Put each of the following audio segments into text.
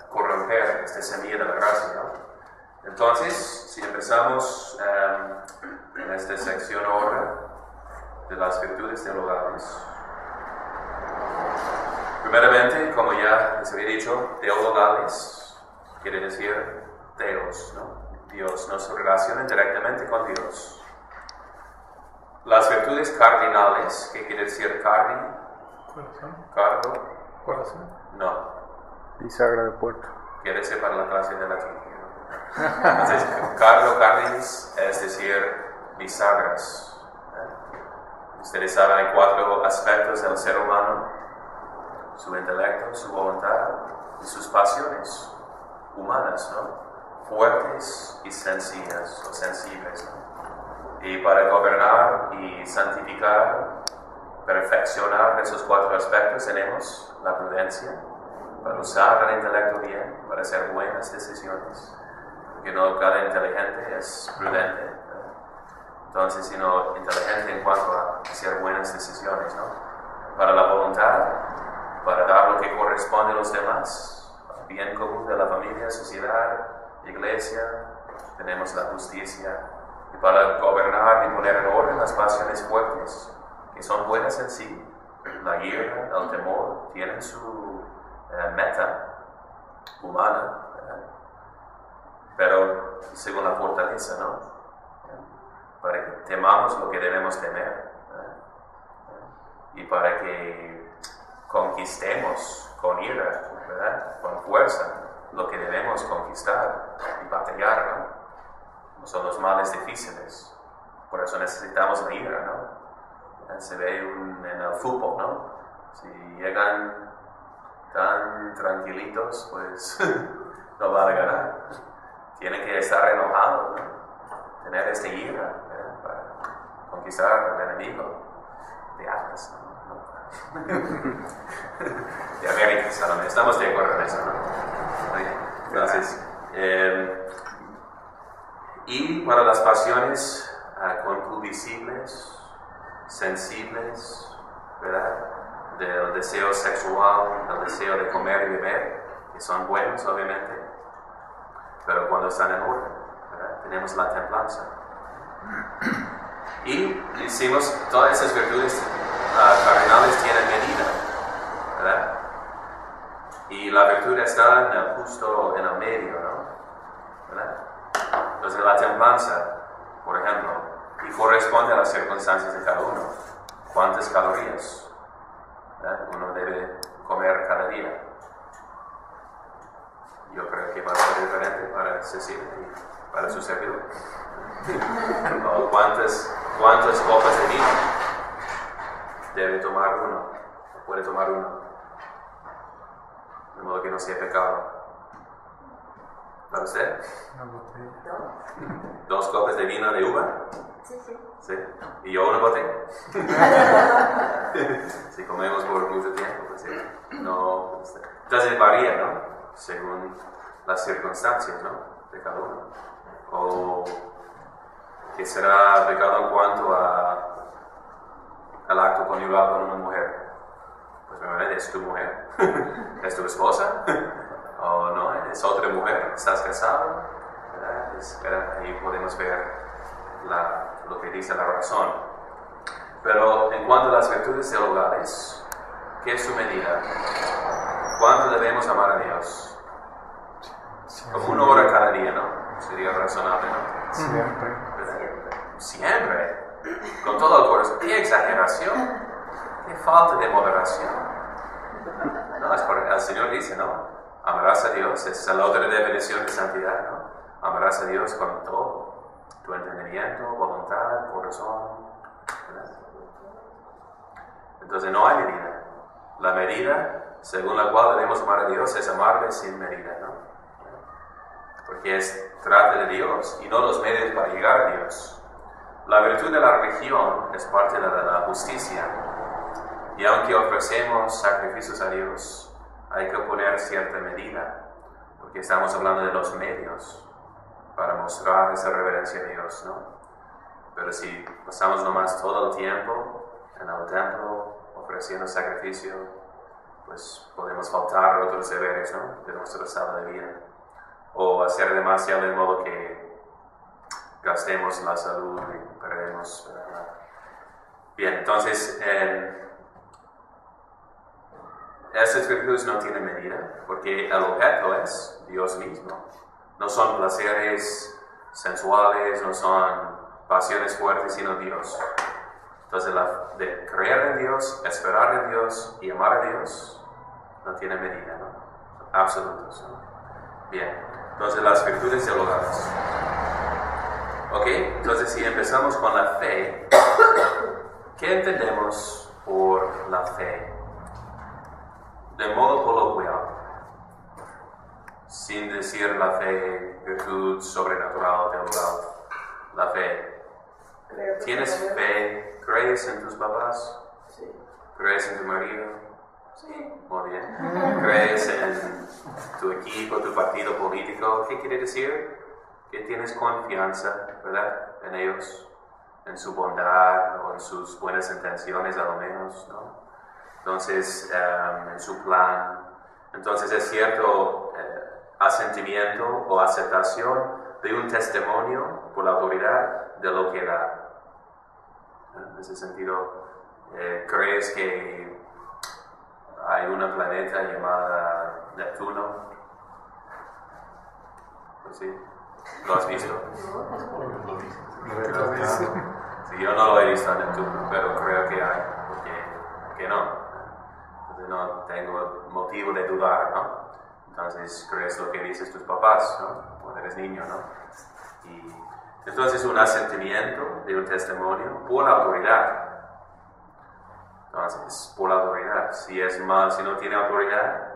corromper esta semilla de la gracia, ¿no? Entonces, si empezamos en esta sección ahora de las virtudes teologales, primeramente, como ya les había dicho, teologales quiere decir Deus, ¿no? Dios, nos relaciona directamente con Dios. Las virtudes cardinales, ¿qué quiere decir cardin? Corazón. Cardo. Corazón. No. Bisagra de puerto. Quiere ser para la clase de latín. Entonces, cardo, cardinis, es decir, bisagras. Ustedes saben, hay 4 aspectos del ser humano: su intelecto, su voluntad y sus pasiones humanas, ¿no? Fuertes y sencillas o sensibles, ¿no? Y para gobernar y santificar, perfeccionar esos 4 aspectos tenemos la prudencia, para usar el intelecto bien, para hacer buenas decisiones, porque no cada inteligente es prudente, ¿no? Entonces, sino inteligente en cuanto a hacer buenas decisiones, ¿no? Para la voluntad, para dar lo que corresponde a los demás, bien común de la familia, sociedad, iglesia, tenemos la justicia. Y para gobernar y poner en orden las pasiones fuertes, que son buenas en sí, la ira, el temor, tienen su meta humana, pero según la fortaleza, ¿no? Para que temamos lo que debemos temer, y para que conquistemos con ira, ¿verdad? Con fuerza, lo que debemos conquistar y batallar, ¿no? Son los males difíciles, por eso necesitamos la ira, ¿no? Se ve en el fútbol, ¿no? Si llegan tan tranquilitos, pues no van a ganar. Tienen que estar enojados, ¿no? Tener esta ira, ¿verdad? Para conquistar al enemigo de Atlas, ¿no? De América, solamente. Estamos de acuerdo en eso, ¿no? Entonces, y para las pasiones concupiscibles, sensibles, ¿verdad? Del deseo sexual, del deseo de comer y beber, que son buenos, obviamente, pero cuando están en orden, ¿verdad? Tenemos la templanza. Y decimos, todas esas virtudes cardinales tienen medida, ¿verdad? Y la virtud está justo en el medio, ¿no? ¿Verdad? Entonces la templanza, por ejemplo, y corresponde a las circunstancias de cada uno. ¿Cuántas calorías, ¿verdad?, uno debe comer cada día? Yo creo que va a ser diferente para Cecilia y para su servidor. ¿O ¿Cuántas copas de vino debe tomar uno? ¿Puede tomar uno? De modo que no sea pecado. ¿Para usted? Una botella. 2 copas de vino de uva. Sí. ¿Y yo una botella? Si comemos por mucho tiempo, pues sí. No. Entonces varía, ¿no? Según las circunstancias, ¿no? De cada uno. O que será pecado en cuanto al acto conyugal con una mujer. Pues me es tu mujer. ¿Es tu esposa? O no, es otra mujer. ¿Estás casado? ¿Verdad? Ahí podemos ver lo que dice la razón. Pero en cuanto a las virtudes teologales, ¿qué es su medida? ¿Cuánto debemos amar a Dios? Como 1 hora cada día, ¿no? Sería razonable, ¿no? Siempre. Siempre. Con todo el corazón. ¡Qué exageración! ¡Qué falta de moderación! No, es porque el Señor dice, ¿no? Amarás a Dios, es la otra definición de santidad, ¿no? Amarás a Dios con todo, tu entendimiento, voluntad, corazón, ¿verdad? Entonces no hay medida. La medida, según la cual debemos amar a Dios, es amarle sin medida, ¿no? Porque trata de Dios y no los medios para llegar a Dios. La virtud de la religión es parte de la justicia. Y aunque ofrecemos sacrificios a Dios, hay que poner cierta medida, porque estamos hablando de los medios para mostrar esa reverencia a Dios, ¿no? Pero si pasamos nomás todo el tiempo en el templo ofreciendo sacrificio, pues podemos faltar a otros deberes, ¿no? De nuestro estado de vida. O hacer demasiado de modo que gastemos la salud y perdemos. Bien, entonces, estas virtudes no tienen medida, porque el objeto es Dios mismo. No son placeres sensuales, no son pasiones fuertes, sino Dios. Entonces, de creer en Dios, esperar en Dios y amar a Dios, no tiene medida, ¿no? Absolutos, ¿no? Bien, entonces las virtudes teologales. Ok, entonces si empezamos con la fe, ¿qué entendemos por la fe? De modo coloquial, sin decir la fe, virtud sobrenatural, teologal, la fe. ¿Tienes fe? ¿Crees en tus papás? Sí. ¿Crees en tu marido? Sí. Muy bien. ¿Crees en tu equipo, tu partido político? ¿Qué quiere decir? Que tienes confianza, ¿verdad? En ellos, en su bondad o en sus buenas intenciones a lo menos, ¿no? Entonces, en su plan. Entonces es cierto asentimiento o aceptación de un testimonio por la autoridad de lo que da. En ese sentido, ¿crees que hay una planeta llamada Neptuno? Pues sí, ¿lo has visto? Sí, yo no lo he visto en Neptuno, pero creo que hay, porque no. Entonces no tengo motivo de dudar, ¿no? Entonces crees lo que dices tus papás, ¿no? Cuando eres niño, ¿no? Y entonces un asentimiento de un testimonio por la autoridad. Entonces, por la autoridad. Si no tiene autoridad,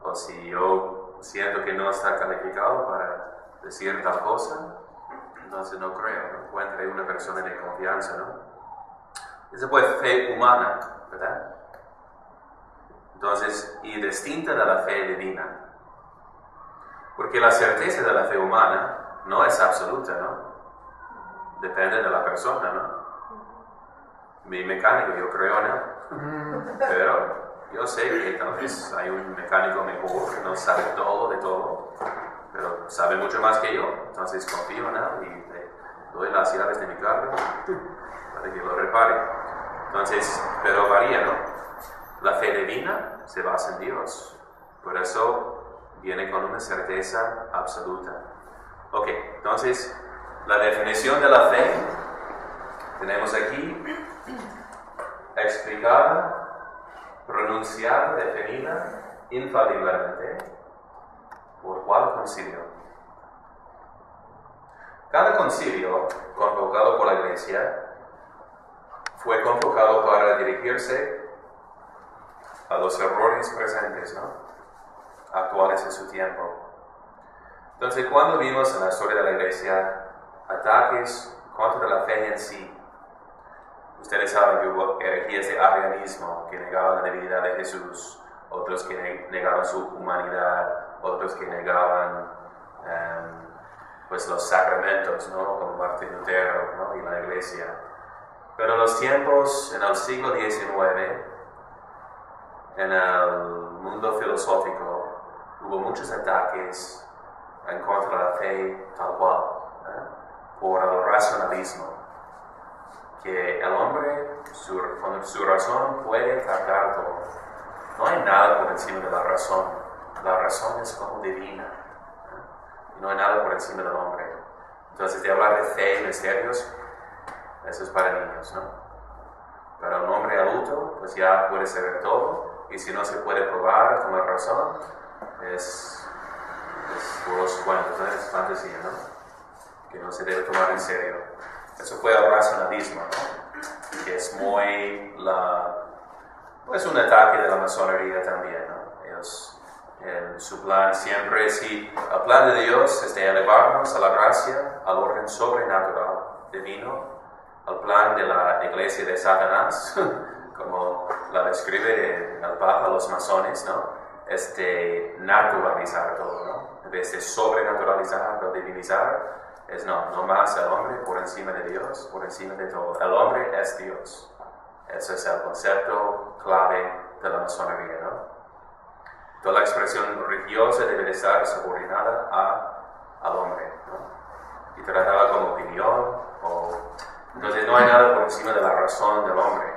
o si yo siento que no está calificado para decir tal cosa, entonces no creo, no encuentro una persona de confianza, ¿no? Esa fue fe humana, ¿verdad? Entonces, y distinta de la fe divina. Porque la certeza de la fe humana no es absoluta, ¿no? Depende de la persona, ¿no? Mi mecánico, yo creo en él. Pero yo sé que tal vez hay un mecánico mejor que no sabe todo de todo, pero sabe mucho más que yo. Entonces confío en él y le doy las llaves de mi carro para que lo repare. Entonces, pero varía, ¿no? La fe divina se basa en Dios. Por eso viene con una certeza absoluta. Ok, entonces, la definición de la fe tenemos aquí explicada, pronunciada, definida infaliblemente por cuál concilio. Cada concilio convocado por la Iglesia fue convocado para dirigirse a los errores presentes, ¿no? Actuales en su tiempo. Entonces, cuando vimos en la historia de la Iglesia ataques contra la fe en sí, ustedes saben que hubo herejías de arrianismo que negaban la divinidad de Jesús, otros que negaban su humanidad, otros que negaban pues los sacramentos, ¿no? Como Martín Lutero, ¿no? Y la Iglesia. Pero en los tiempos, en el siglo XIX, en el mundo filosófico, hubo muchos ataques en contra de la fe tal cual, por el racionalismo, que el hombre con su razón puede captar todo. No hay nada por encima de la razón es como divina, y no hay nada por encima del hombre. Entonces, de hablar de fe y misterios, eso es para niños, ¿no? Para un hombre adulto, pues ya puede saber todo, y si no se puede probar con la razón, es por los cuentos, ¿no? Es fantasía, ¿no? Que no se debe tomar en serio. Eso fue el racionalismo, ¿no? Que es muy pues un ataque de la masonería también, ¿no? Ellos, en su plan siempre, el plan de Dios es de elevarnos a la gracia, al orden sobrenatural divino, al plan de la iglesia de Satanás, como la describe el Papa, los masones, ¿no? Es de naturalizar todo, ¿no? En vez de sobrenaturalizar o divinizar, no más el hombre por encima de Dios, por encima de todo. El hombre es Dios. Ese es el concepto clave de la masonería, ¿no? Toda la expresión religiosa debe de estar subordinada al hombre, ¿no? Y tratada como opinión, entonces no hay nada por encima de la razón del hombre.